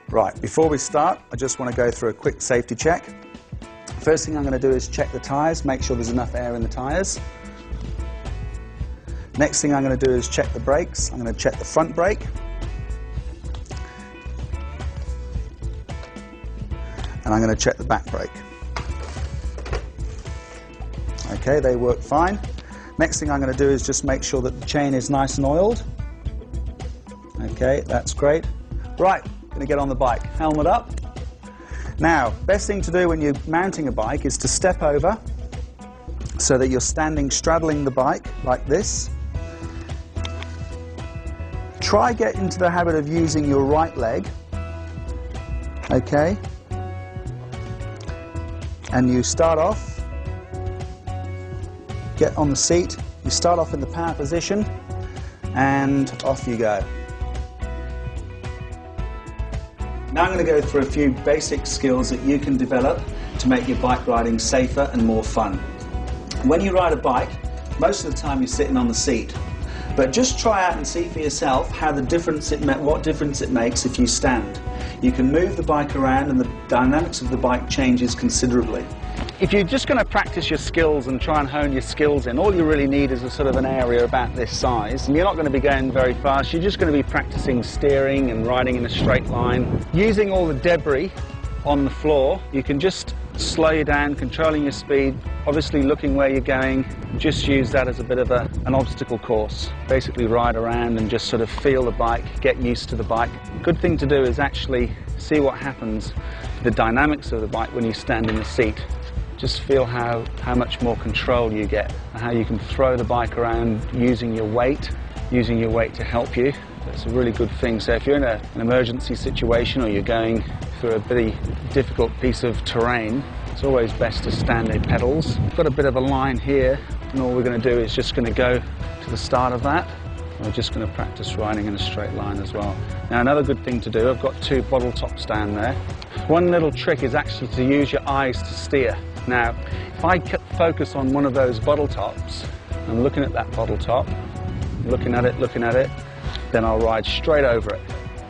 Right, before we start, I just want to go through a quick safety check. First thing I'm going to do is check the tyres, make sure there's enough air in the tyres. Next thing I'm going to do is check the brakes. I'm going to check the front brake. And I'm going to check the back brake. Okay, they work fine. Next thing I'm going to do is just make sure that the chain is nice and oiled. Okay, that's great. Right, going to get on the bike. Helmet up. Now, best thing to do when you're mounting a bike is to step over so that you're standing straddling the bike like this. Try get into the habit of using your right leg. Okay. And you start off, get on the seat, you start off in the power position, and off you go. Now I'm going to go through a few basic skills that you can develop to make your bike riding safer and more fun. When you ride a bike, most of the time you're sitting on the seat, but just try out and see for yourself how what difference it makes if you stand. You can move the bike around and the dynamics of the bike changes considerably. If you're just going to practice your skills and try and hone your skills in, all you really need is a sort of an area about this size. And you're not going to be going very fast, you're just going to be practicing steering and riding in a straight line. Using all the debris on the floor, you can just slow you down, controlling your speed, obviously looking where you're going. Just use that as a bit of an obstacle course. Basically ride around and just sort of feel the bike, get used to the bike. Good thing to do is actually see what happens, the dynamics of the bike when you stand in the seat. Just feel how much more control you get and how you can throw the bike around using your weight to help you. It's a really good thing. So if you're in an emergency situation or you're going through a pretty difficult piece of terrain, it's always best to stand in pedals. I've got a bit of a line here, and all we're going to do is just going to go to the start of that. We're just going to practice riding in a straight line as well. Now another good thing to do, I've got two bottle tops down there. One little trick is actually to use your eyes to steer. Now, if I focus on one of those bottle tops, I'm looking at that bottle top, looking at it, then I'll ride straight over it.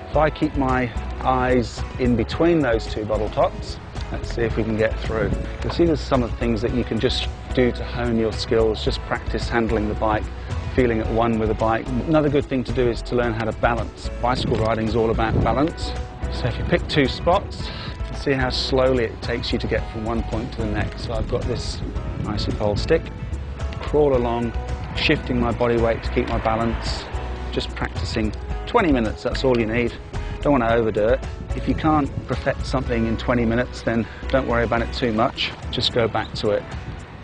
If I keep my eyes in between those two bottle tops, let's see if we can get through. You'll see there's some of the things that you can just do to hone your skills, just practice handling the bike, feeling at one with the bike. Another good thing to do is to learn how to balance. Bicycle riding is all about balance. So if you pick two spots, you can see how slowly it takes you to get from one point to the next. So I've got this nicely poled stick, crawl along, shifting my body weight to keep my balance, just practicing 20 minutes, that's all you need. Don't want to overdo it. If you can't perfect something in 20 minutes, then don't worry about it too much. Just go back to it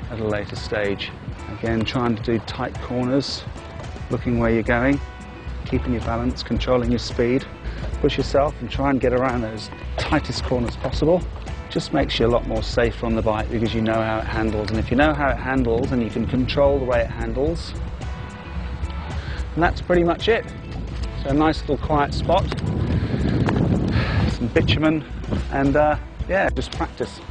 at a later stage. Again, trying to do tight corners, looking where you're going, keeping your balance, controlling your speed. Push yourself and try and get around those tightest corners possible. Just makes you a lot more safer on the bike because you know how it handles. And if you know how it handles and you can control the way it handles, and that's pretty much it. So a nice little quiet spot, some bitumen, and yeah, just practice.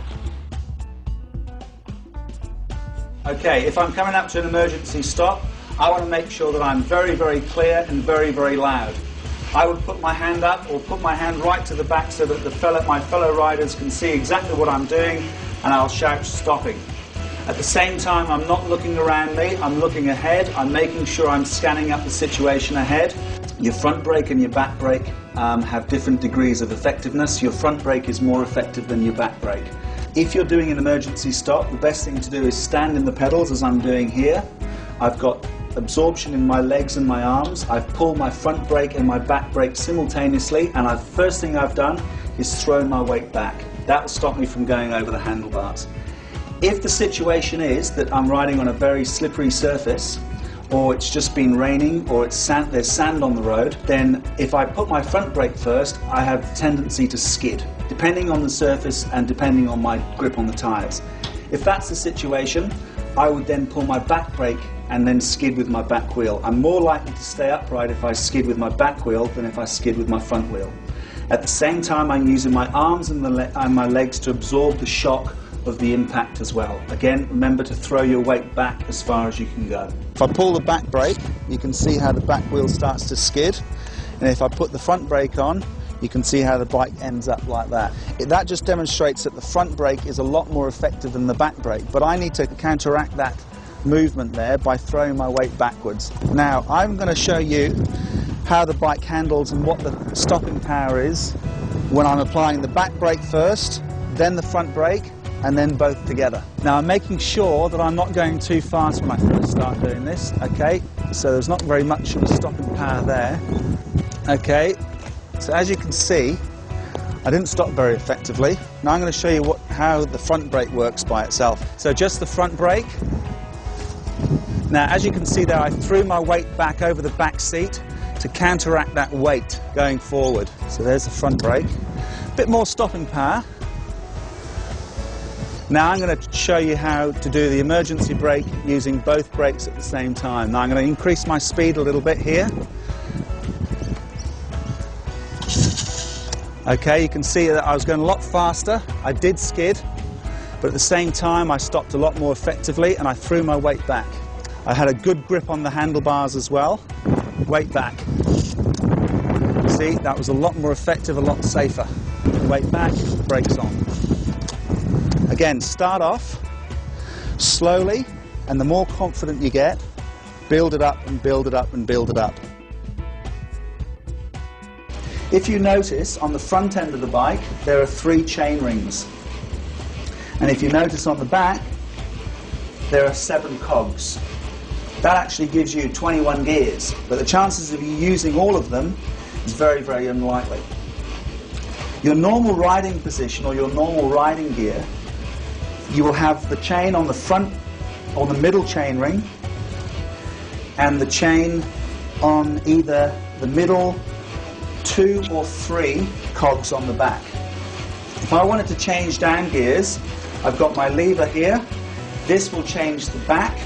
Okay, if I'm coming up to an emergency stop, I want to make sure that I'm very, very clear and very, very loud. I would put my hand up or put my hand right to the back so that my fellow riders can see exactly what I'm doing, and I'll shout stopping. At the same time, I'm not looking around me, I'm looking ahead, I'm making sure I'm scanning up the situation ahead. Your front brake and your back brake have different degrees of effectiveness. Your front brake is more effective than your back brake. If you're doing an emergency stop, the best thing to do is stand in the pedals as I'm doing here. I've got absorption in my legs and my arms. I've pulled my front brake and my back brake simultaneously, and first thing I've done is thrown my weight back. That will stop me from going over the handlebars. If the situation is that I'm riding on a very slippery surface, or it's just been raining, or there's sand on the road, then if I put my front brake first, I have a tendency to skid, depending on the surface and depending on my grip on the tyres. If that's the situation, I would then pull my back brake and then skid with my back wheel. I'm more likely to stay upright if I skid with my back wheel than if I skid with my front wheel. At the same time, I'm using my arms and my legs to absorb the shock of the impact as well. Again, remember to throw your weight back as far as you can go. If I pull the back brake, you can see how the back wheel starts to skid. And if I put the front brake on, You can see how the bike ends up like that. That just demonstrates that the front brake is a lot more effective than the back brake, but I need to counteract that movement there by throwing my weight backwards. Now I'm going to show you how the bike handles and what the stopping power is when I'm applying the back brake first, then the front brake, and then both together. Now I'm making sure that I'm not going too fast when I first start doing this, okay? So there's not very much of a stopping power there. Okay, so as you can see, I didn't stop very effectively. Now I'm going to show you how the front brake works by itself. So just the front brake. Now as you can see there, I threw my weight back over the back seat to counteract that weight going forward. So there's the front brake. A bit more stopping power. Now I'm going to show you how to do the emergency brake using both brakes at the same time. Now I'm going to increase my speed a little bit here. Okay, you can see that I was going a lot faster. I did skid, but at the same time I stopped a lot more effectively and I threw my weight back. I had a good grip on the handlebars as well. Weight back. See, that was a lot more effective, a lot safer. Weight back, brakes on. Again, start off slowly, and the more confident you get, build it up and build it up and build it up. If you notice, on the front end of the bike, there are 3 chain rings. And if you notice on the back, there are 7 cogs. That actually gives you 21 gears, but the chances of you using all of them is very, very unlikely. Your normal riding position, or your normal riding gear, you will have the chain on the front, on the middle chain ring, and the chain on either the middle 2 or 3 cogs on the back. If I wanted to change down gears, I've got my lever here. This will change the back.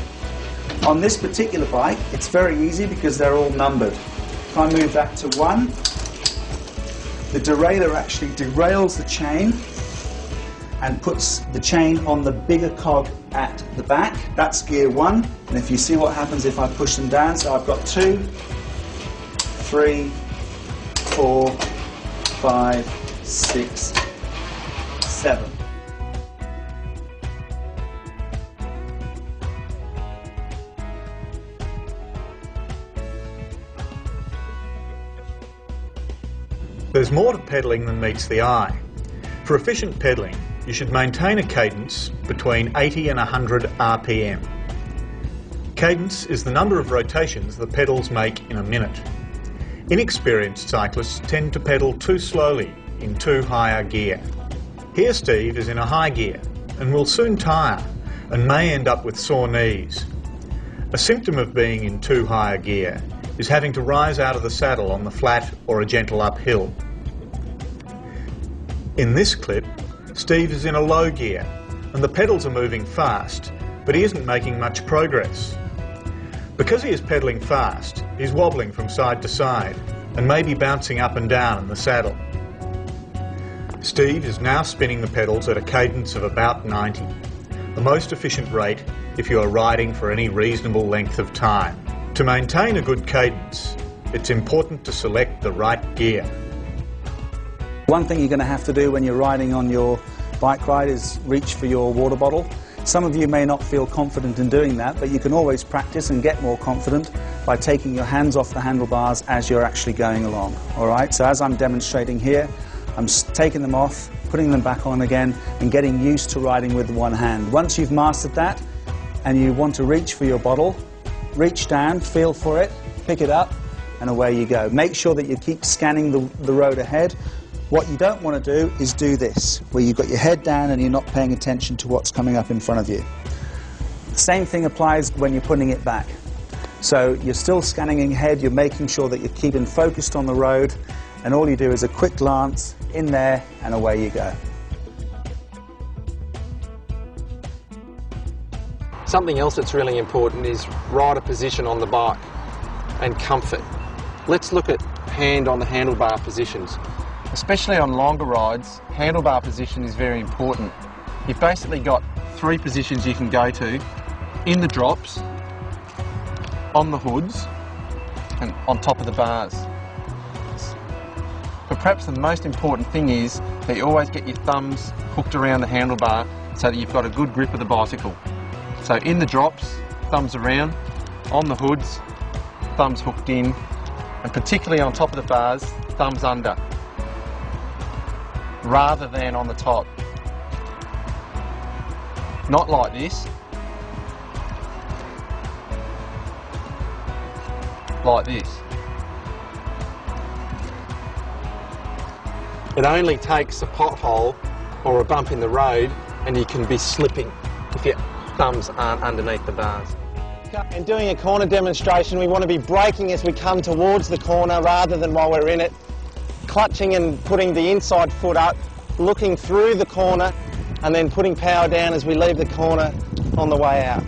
On this particular bike, it's very easy because they're all numbered. If I move that to 1, the derailleur actually derails the chain and puts the chain on the bigger cog at the back. That's gear 1. And if you see what happens if I push them down, so I've got 2, 3, 4, 5, 6, 7. There's more to pedalling than meets the eye. For efficient pedalling, you should maintain a cadence between 80 and 100 RPM. Cadence is the number of rotations the pedals make in a minute. Inexperienced cyclists tend to pedal too slowly in too high a gear. Here Steve is in a high gear and will soon tire and may end up with sore knees. A symptom of being in too high a gear is having to rise out of the saddle on the flat or a gentle uphill. In this clip, Steve is in a low gear and the pedals are moving fast, but he isn't making much progress. Because he is pedalling fast, he's wobbling from side to side and may be bouncing up and down in the saddle. Steve is now spinning the pedals at a cadence of about 90, the most efficient rate if you are riding for any reasonable length of time. To maintain a good cadence, it's important to select the right gear. One thing you're going to have to do when you're riding on your bike ride is reach for your water bottle. Some of you may not feel confident in doing that, but you can always practice and get more confident by taking your hands off the handlebars as you're actually going along. Alright, so as I'm demonstrating here, I'm taking them off, putting them back on again, and getting used to riding with one hand. Once you've mastered that, and you want to reach for your bottle, reach down, feel for it, pick it up, and away you go. Make sure that you keep scanning the road ahead. What you don't want to do is do this, where you've got your head down and you're not paying attention to what's coming up in front of you. The same thing applies when you're putting it back. So you're still scanning ahead, you're making sure that you're keeping focused on the road, and all you do is a quick glance in there and away you go. Something else that's really important is rider position on the bike and comfort. Let's look at hand on the handlebar positions. Especially on longer rides, handlebar position is very important. You've basically got 3 positions you can go to: in the drops, on the hoods, and on top of the bars. But perhaps the most important thing is that you always get your thumbs hooked around the handlebar so that you've got a good grip of the bicycle. So in the drops, thumbs around, on the hoods, thumbs hooked in, and particularly on top of the bars, thumbs under, rather than on the top. Not like this, like this. It only takes a pothole or a bump in the road and you can be slipping if your thumbs aren't underneath the bars. And doing a corner demonstration, we want to be braking as we come towards the corner rather than while we're in it, clutching and putting the inside foot up, looking through the corner and then putting power down as we leave the corner on the way out.